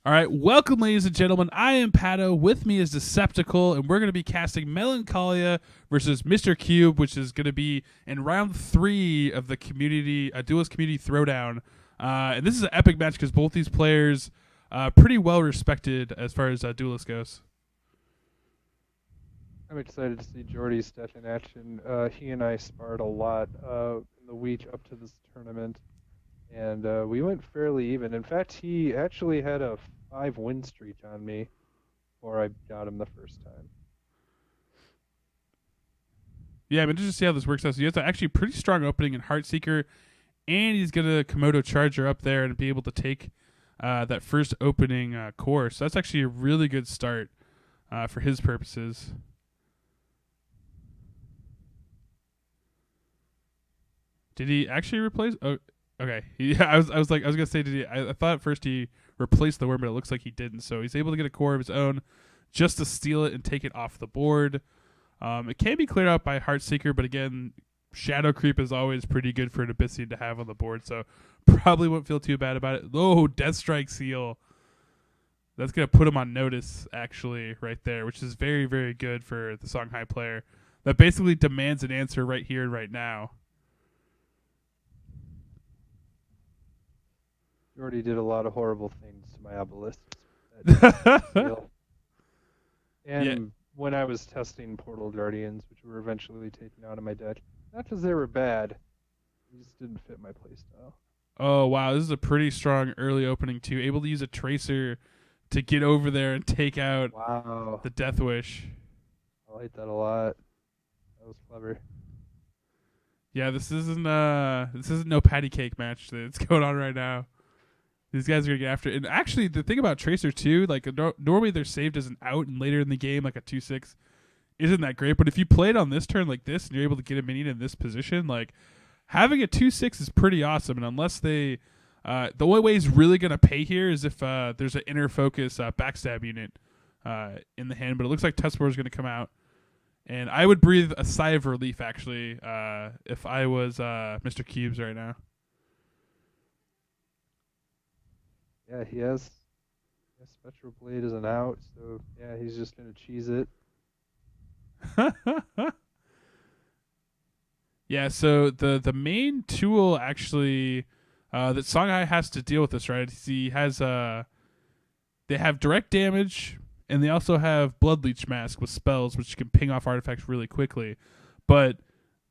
All right, welcome, ladies and gentlemen. I am Paddo. With me is Deceptical, and we're going to be casting Melancholia versus MrCube, which is going to be in round 3 of the Duelyst Community Throwdown. And this is an epic match because both these players pretty well respected as far as Duelyst goes. I'm excited to see Jordy's stuff in action. He and I sparred a lot in the week up to this tournament, and we went fairly even. In fact, he actually had a 5-win streak on me before I got him the first time. Yeah, I'm interested to see how this works out. So he has actually pretty strong opening in Heartseeker, and he's going to Komodo Charger up there and be able to take that first opening core. So that's actually a really good start for his purposes. Did he actually replace? Oh, okay. I was gonna say, did he? I thought at first he replaced the worm, but it looks like he didn't. So he's able to get a core of his own, just to steal it and take it off the board. It can be cleared out by Heartseeker, but again, Shadow Creep is always pretty good for an Abyssian to have on the board, so probably won't feel too bad about it. Oh, Deathstrike Seal. That's gonna put him on notice, actually, right there, which is very, very good for the Songhai player. That basically demands an answer right here and right now. Jordy did a lot of horrible things to my obelisks. And Yeah. when I was testing Portal Guardians, which were eventually taken out of my deck, not because they were bad, they just didn't fit my playstyle. Oh wow, this is a pretty strong early opening too. Able to use a tracer to get over there and take out Wow, the Death Wish. I like that a lot. That was clever. Yeah, this isn't no patty cake match that's going on right now. These guys are gonna get after it. And actually, the thing about Tracer too, like normally they're saved as an out, and later in the game, like a 2/6, isn't that great. But if you play it on this turn like this, and you're able to get a minion in this position, like having a 2/6 is pretty awesome. And unless they, the only way he's really gonna pay here is if there's an inner focus backstab unit in the hand. But it looks like Tespor is gonna come out, and I would breathe a sigh of relief actually if I was MrCubez right now. Yeah, he has Spectral Blade as an out, so yeah, he's just gonna cheese it. Yeah, so the main tool actually that Songhai has to deal with this, right? He has they have direct damage, and they also have Blood Leech Mask with spells, which can ping off artifacts really quickly. But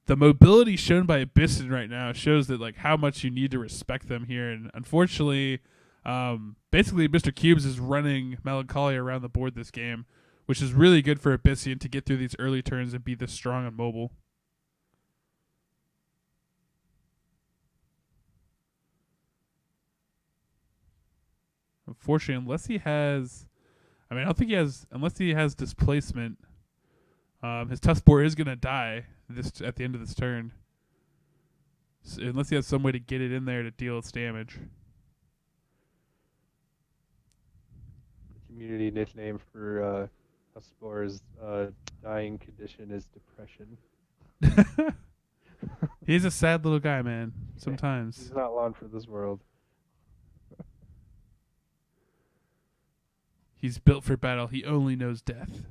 the mobility shown by Abyssian right now shows that like how much you need to respect them here, and unfortunately, basically MrCubez is running Melancholia around the board this game, which is really good for Abyssian to get through these early turns and be this strong and mobile. Unfortunately, unless he has, I mean, I don't think he has, unless he has displacement. His Tuskboar is gonna die this at the end of this turn, so unless he has some way to get it in there to deal its damage. The community nickname for Husbor's dying condition is depression. He's a sad little guy, man. Sometimes. He's not long for this world. He's built for battle. He only knows death.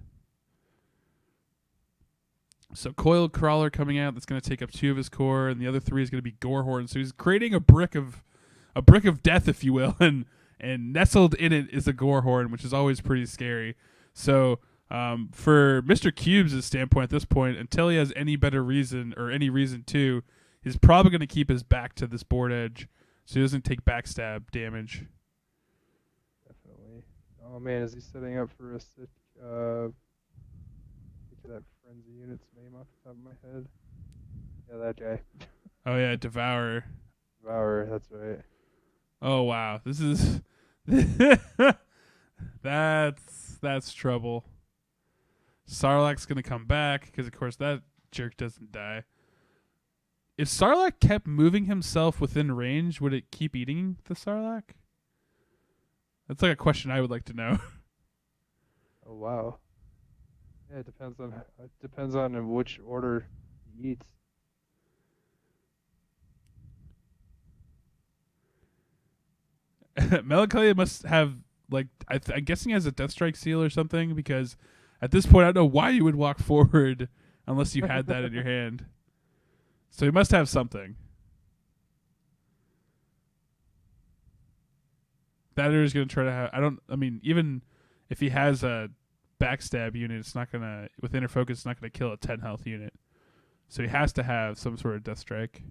So Coiled Crawler coming out. That's going to take up 2 of his core, and the other 3 is going to be Gorehorn. So he's creating a brick of death, if you will, and nestled in it is a Gorehorn, which is always pretty scary. So for MrCubez' standpoint at this point, until he has any better reason or any reason to, he's probably going to keep his back to this board edge so he doesn't take backstab damage. Definitely. Oh man, is he setting up for a sick? Get that frenzy unit's name off the top of my head. Yeah, that guy. Oh yeah, Devourer. Devourer, that's right. Oh wow, this is that's trouble. Sarlacc's gonna come back because of course that jerk doesn't die. If Sarlacc kept moving himself within range, would it keep eating the Sarlacc? That's like a question I would like to know. Oh wow. Yeah, it depends on in which order he eats. Melancholia must have like I'm guessing he has a Death Strike seal or something, because at this point I don't know why you would walk forward unless you had that in your hand. So he must have something. That is going to try to have. Even if he has a backstab unit, it's not going to, with inner focus, it's not going to kill a 10 health unit. So he has to have some sort of Death Strike.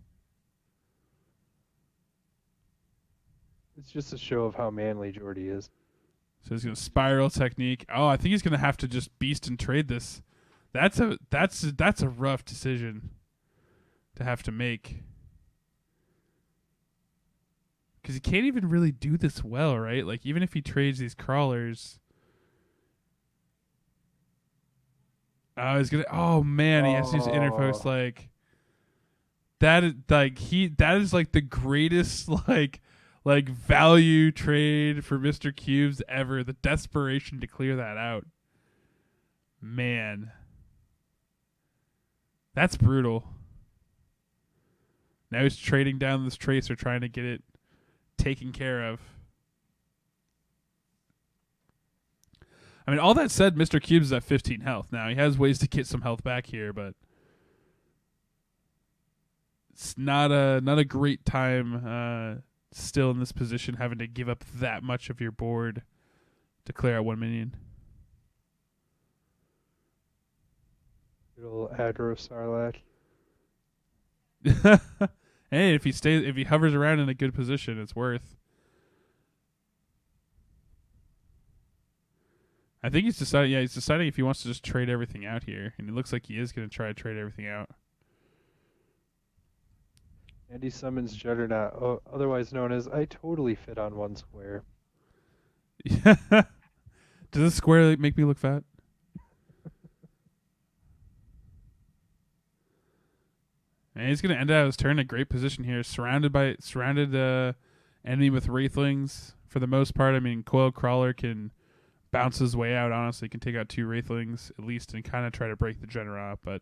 It's just a show of how manly Jordy is. So he's going to spiral technique. Oh, I think he's going to have to just beast and trade this. That's a rough decision to have to make. Because he can't even really do this well, right? Like, even if he trades these crawlers. Oh, he's gonna. Oh man, he has to use inner focus. Like, that is like the greatest like value trade for MrCubez ever. The desperation to clear that out. Man, that's brutal. Now he's trading down this tracer, trying to get it taken care of. I mean, all that said, MrCubez is at 15 health now. He has ways to get some health back here, but it's not a great time still in this position, having to give up that much of your board to clear out one minion. Little aggro Sarlacc. Hey, if he hovers around in a good position, it's worth. I think he's deciding. Yeah, he's deciding if he wants to just trade everything out here, and it looks like he is going to try to trade everything out. And he summons Juggernaut, otherwise known as "I totally fit on one square." Yeah. Does this square make me look fat? And he's going to end out his turn in a great position here, surrounded enemy with Wraithlings for the most part. I mean, Coil Crawler can bounce his way out, honestly. Can take out 2 Wraithlings at least and kind of try to break the Juggernaut, but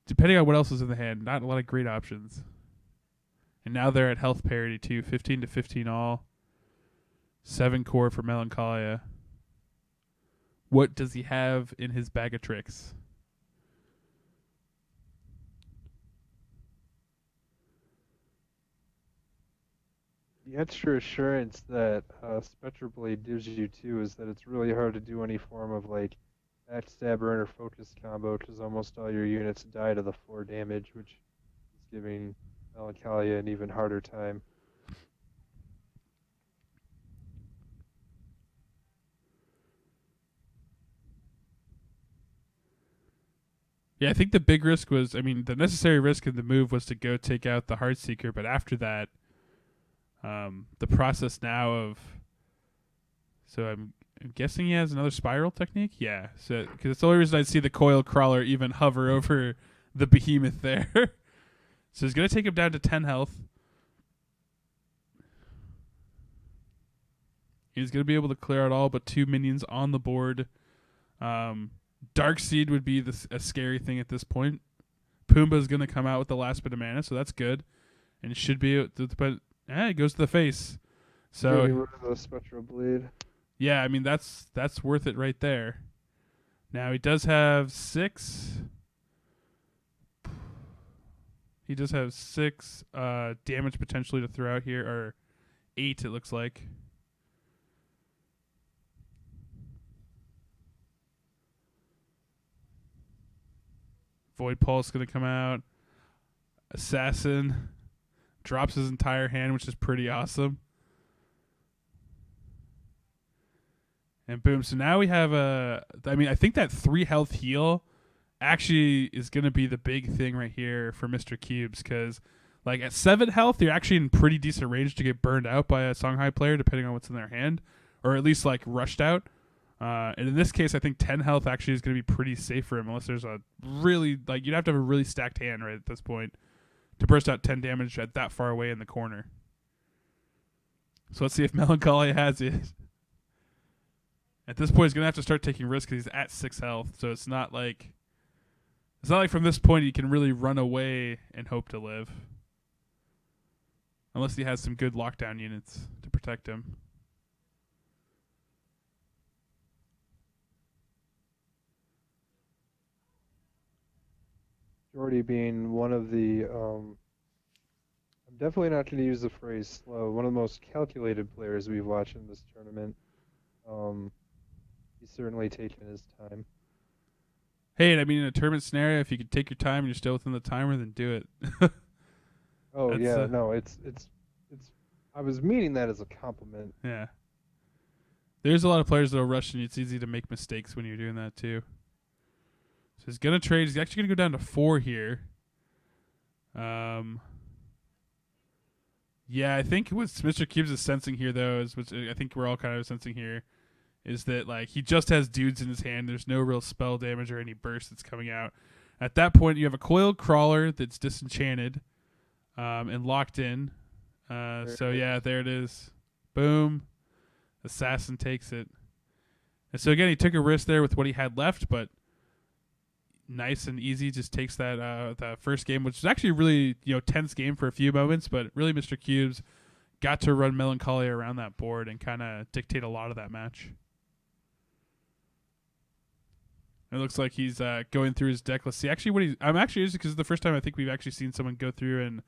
depending on what else is in the hand, not a lot of great options. And now they're at health parity too, 15 to 15 all. 7 core for Melancholia. What does he have in his bag of tricks? The extra assurance that Spectre Blade gives you too is that it's really hard to do any form of like backstab or inner focus combo, because almost all your units die to the 4 damage, which is giving Melancholia an even harder time. Yeah, I think the big risk was, the necessary risk of the move was to go take out the Heartseeker, but after that, the process now of, so I'm guessing he has another spiral technique? Yeah, so because it's the only reason I'd see the Coil Crawler even hover over the behemoth there. So he's going to take him down to 10 health. He's going to be able to clear out all but 2 minions on the board. Darkseed would be a scary thing at this point. Pumbaa's going to come out with the last bit of mana, so that's good. And it should be, but it goes to the face. So Getting rid of the Spectral Blade. Yeah, that's worth it right there. Now he does have 6. He does have 6 damage potentially to throw out here, or 8 it looks like. Void Pulse going to come out. Assassin drops his entire hand, which is pretty awesome. And boom. So now we have I think that 3 health heal actually is going to be the big thing right here for MrCubez, because like at 7 health, you're actually in pretty decent range to get burned out by a Songhai player, depending on what's in their hand, or at least like rushed out. And in this case, I think 10 health actually is going to be pretty safe for him, unless there's a really, like, you'd have to have a really stacked hand right at this point to burst out 10 damage at that far away in the corner. So let's see if Melancholia has it. At this point, he's going to have to start taking risks because he's at 6 health. So it's not like from this point he can really run away and hope to live. unless he has some good lockdown units to protect him. Jordy being one of the, I'm definitely not going to use the phrase slow, one of the most calculated players we've watched in this tournament. He's certainly taken his time. Hey, I mean, in a tournament scenario, if you could take your time and you're still within the timer, then do it. Oh That's, yeah, no, it's. I was meaning that as a compliment. Yeah. There's a lot of players that will rush, and it's easy to make mistakes when you're doing that too. So he's gonna trade. He's actually gonna go down to 4 here. Yeah, I think what MrCubez is sensing here, though, is what I think we're all kind of sensing here, is that like he just has dudes in his hand. There's no real spell damage or any burst that's coming out. At that point, you have a coiled crawler that's disenchanted and locked in. So yeah, there it is. Boom. Assassin takes it. And so again, he took a risk there with what he had left, but nice and easy, just takes that first game, which is actually a really tense game for a few moments, but really MrCubez got to run Melancholia around that board and kind of dictate a lot of that match. It looks like he's going through his deck. Let's see. Actually, I'm actually because it's the first time I think we've actually seen someone go through and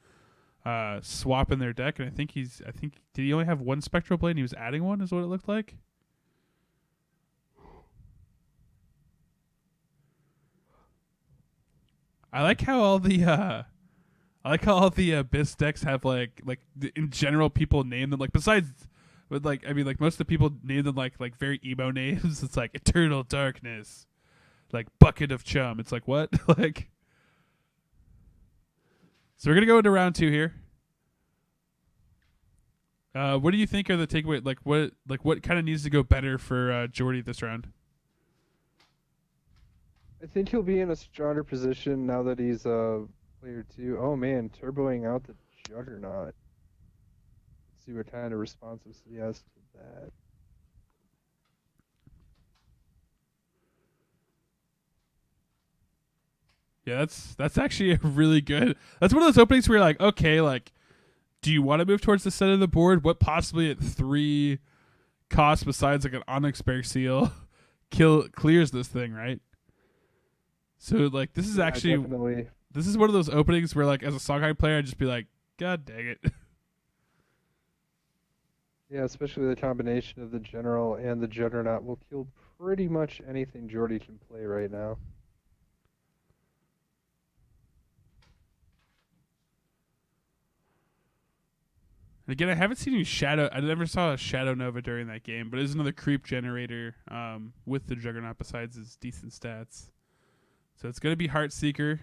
swap in their deck, and I think did he only have one Spectral Blade and he was adding one, is what it looked like? I like how all the Abyss decks have like in general people name them like besides with like I mean like most of the people name them like very emo names. It's like Eternal Darkness, like Bucket of Chum. It's like what? Like so we're gonna go into round 2 here. What do you think are the takeaway? What kind of needs to go better for Jordy this round? I think he'll be in a stronger position now that he's player 2. Oh man, turboing out the Juggernaut. Let's see what kind of responses he has to that. Yeah, that's actually a really good. That's one of those openings where you're like, okay, like, do you want to move towards the center of the board? What possibly at 3 costs besides like an Onyx Bear Seal clears this thing, right? So like this is actually definitely. This is one of those openings where like as a Songhai player I'd just be like, God dang it. Yeah, especially the combination of the General and the Juggernaut will kill pretty much anything Jordy can play right now. And again, I haven't seen any Shadow. I never saw a Shadow Nova during that game, but it is another creep generator with the Juggernaut besides his decent stats. So it's going to be Heartseeker.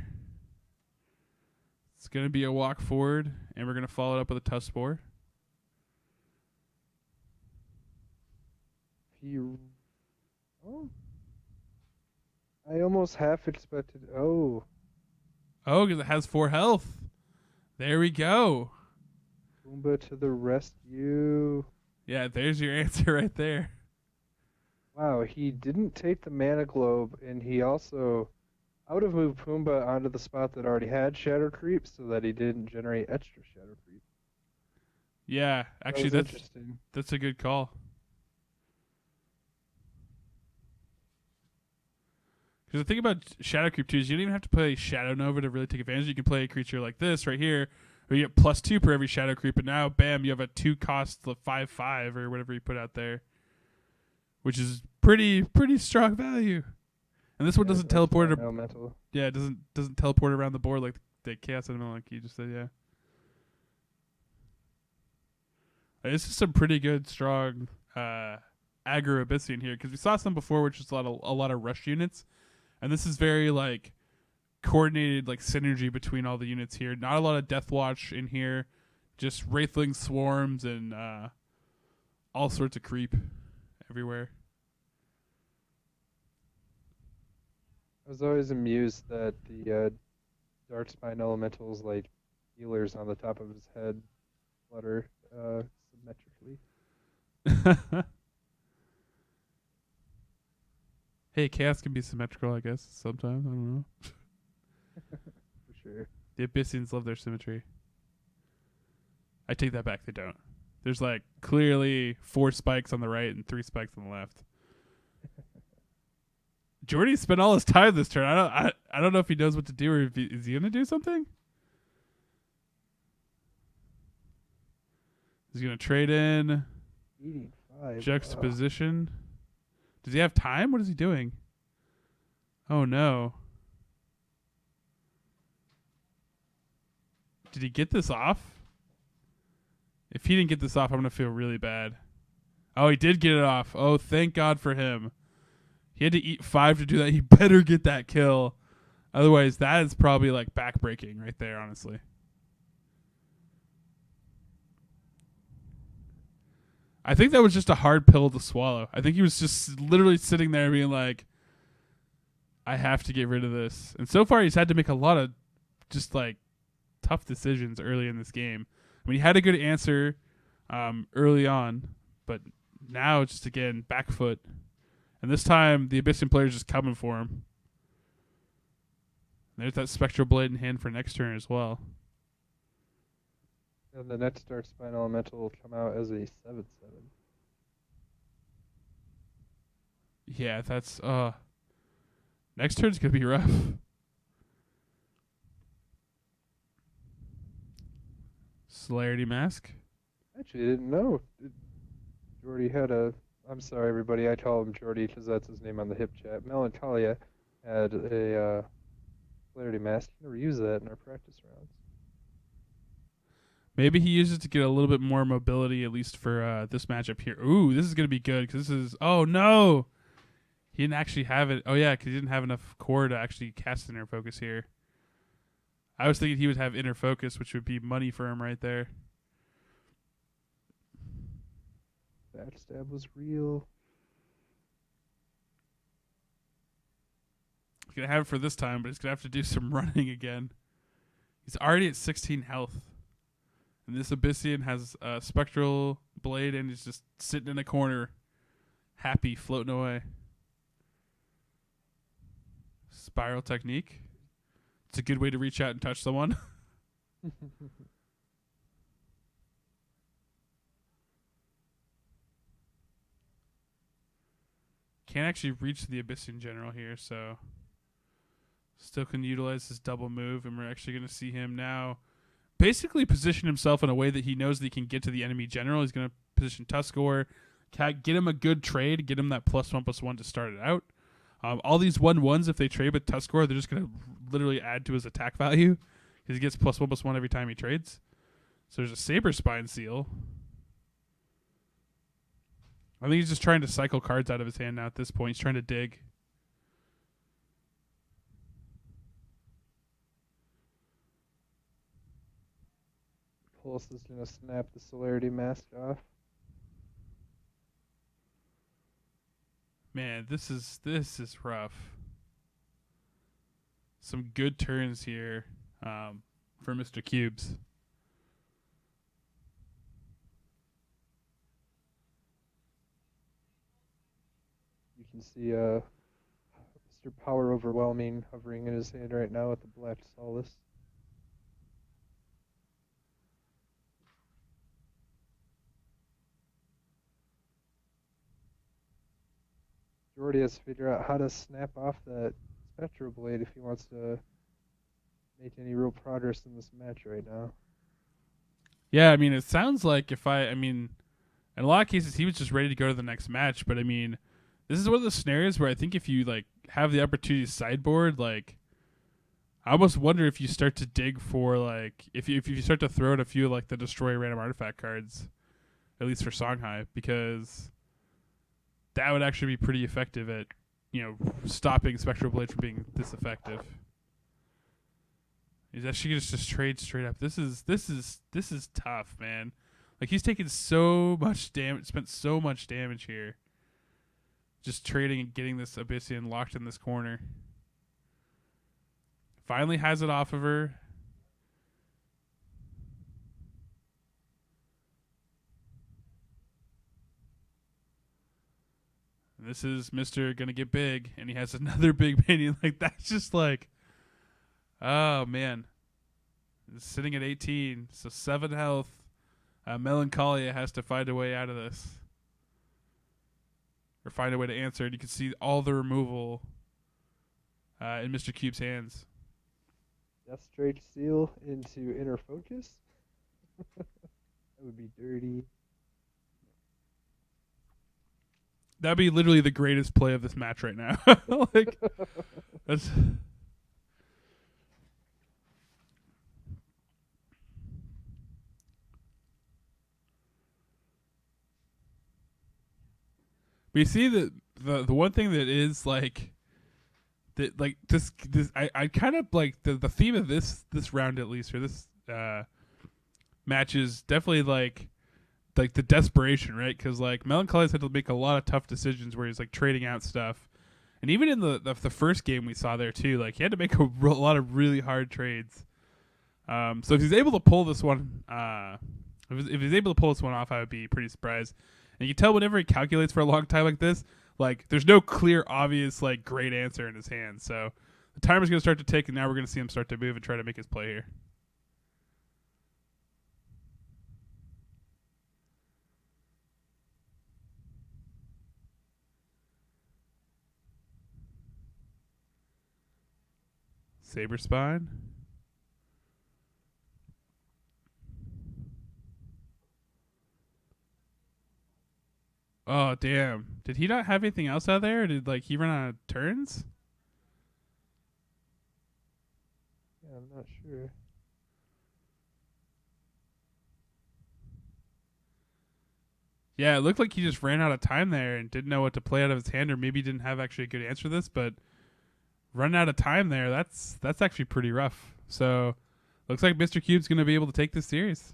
It's going to be a walk forward, and we're going to follow it up with a Tusk Spore. I almost half expected. Oh, because it has 4 health. There we go. Pumbaa to the rescue. Yeah, there's your answer right there. Wow, he didn't take the Mana Globe, and he also... I would have moved Pumbaa onto the spot that already had Shadow Creep so that he didn't generate extra Shadow Creep. Yeah, actually that's interesting. That's a good call. Because the thing about Shadow Creep too is you don't even have to play Shadow Nova to really take advantage. You can play a creature like this right here, where you get +2 per every Shadow Creep, and now bam, you have a 2 cost 5/5 or whatever you put out there, which is pretty strong value. And this one doesn't teleport. Yeah, it doesn't teleport around the board like the Chaos Element, like you just said. Yeah, this is some pretty good, strong aggro Abyssian here because we saw some before, which is a lot of rush units, and this is very like coordinated, like synergy between all the units here. Not a lot of Death Watch in here, just Wraithling swarms and all sorts of creep everywhere. I was always amused that the Darkspine Elementals, like healers on the top of his head, flutter symmetrically. Hey, Chaos can be symmetrical, I guess, sometimes. I don't know. For sure. The Abyssians love their symmetry. I take that back. They don't. There's like clearly 4 spikes on the right and 3 spikes on the left. Jordy spent all his time this turn. I don't know if he knows what to do or if is he gonna do something. He's gonna trade in 85. juxtaposition. Does he have time? What is he doing? Oh no. Did he get this off? If he didn't get this off, I'm going to feel really bad. Oh, he did get it off. Oh, thank God for him. He had to eat 5 to do that. He better get that kill. Otherwise, that is probably like backbreaking right there, honestly. I think that was just a hard pill to swallow. I think he was just literally sitting there being like, I have to get rid of this. And so far, he's had to make a lot of just like tough decisions early in this game. I mean, he had a good answer early on, but now it's just, again, back foot. And this time, the Abyssian player is just coming for him. There's that Spectral Blade in hand for next turn as well. And the next Dark Spine Elemental will come out as a 7/7. Yeah, that's... next turn's going to be rough. Celerity Mask. Actually, I didn't know. Jordy had a... I'm sorry, everybody. I call him Jordy because that's his name on the hip chat. Melancholia had a Celerity Mask. Never used that in our practice rounds. Maybe he uses it to get a little bit more mobility, at least for this matchup here. Ooh, this is going to be good because this is... Oh, no! He didn't actually have it. Oh, yeah, because he didn't have enough core to actually cast Inner Focus here. I was thinking he would have Inner Focus, which would be money for him right there. Backstab was real. He's going to have it for this time, but he's going to have to do some running again. He's already at 16 health. And this Abyssian has a Spectral Blade, and he's just sitting in a corner, happy, floating away. Spiral Technique. It's a good way to reach out and touch someone. Can't actually reach the Abyssian General here, so still can utilize his double move, and we're actually going to see him now basically position himself in a way that he knows that he can get to the enemy general. He's going to position Tuskor, get him a good trade, get him that +1/+1 to start it out. All these 1/1s, if they trade with Tuskor, they're just going to literally add to his attack value because he gets +1/+1 every time he trades. So there's a Saber Spine Seal. I think he's just trying to cycle cards out of his hand now at this point. He's trying to dig. Pulse is going to snap the Celerity Mask off. Man, this is rough. Some good turns here for MrCubez. You can see Mr. Power Overwhelming hovering in his hand right now with the Black Solace. Jordy has to figure out how to snap off that Spectral Blade if he wants to make any real progress in this match right now. Yeah, I mean, it sounds like in a lot of cases he was just ready to go to the next match, but I mean, this is one of the scenarios where I think if you like have the opportunity to sideboard, like I almost wonder if you start to dig for like if you start to throw out a few like the destroy random artifact cards, at least for Songhai, because that would actually be pretty effective at, stopping Spectral Blade from being this effective. He's actually going to just trade straight up. This is tough, man. Like he's taken so much damage, spent so much damage here. Just trading and getting this Abyssian locked in this corner. Finally has it off of her. This is Mr. Gonna Get Big, and he has another big minion. Like, that's just like, oh, man. It's sitting at 18, so 7 health. Melancholia has to find a way out of this. Or find a way to answer it. You can see all the removal in MrCubez's hands. Death Strike Seal into Inner Focus. That would be dirty. That'd be literally the greatest play of this match right now. Like, that's. But you see the one thing that is like that, like this I kind of like the theme of this round, at least, or this match, is definitely like the desperation, right? Because like Melancolia's had to make a lot of tough decisions where he's like trading out stuff, and even in the first game we saw there too, like he had to make a lot of really hard trades. So if he's able to pull this one, if he's able to pull this one off, I would be pretty surprised. And you can tell whenever he calculates for a long time like this, like there's no clear, obvious, like great answer in his hand. So the timer's going to start to tick, and now we're going to see him start to move and try to make his play here. Saber Spine. Oh, damn. Did he not have anything else out there? Or did like he run out of turns? Yeah, I'm not sure. Yeah, it looked like he just ran out of time there and didn't know what to play out of his hand, or maybe didn't have actually a good answer to this, but run out of time there, that's actually pretty rough. So looks like MrCubez going to be able to take this series.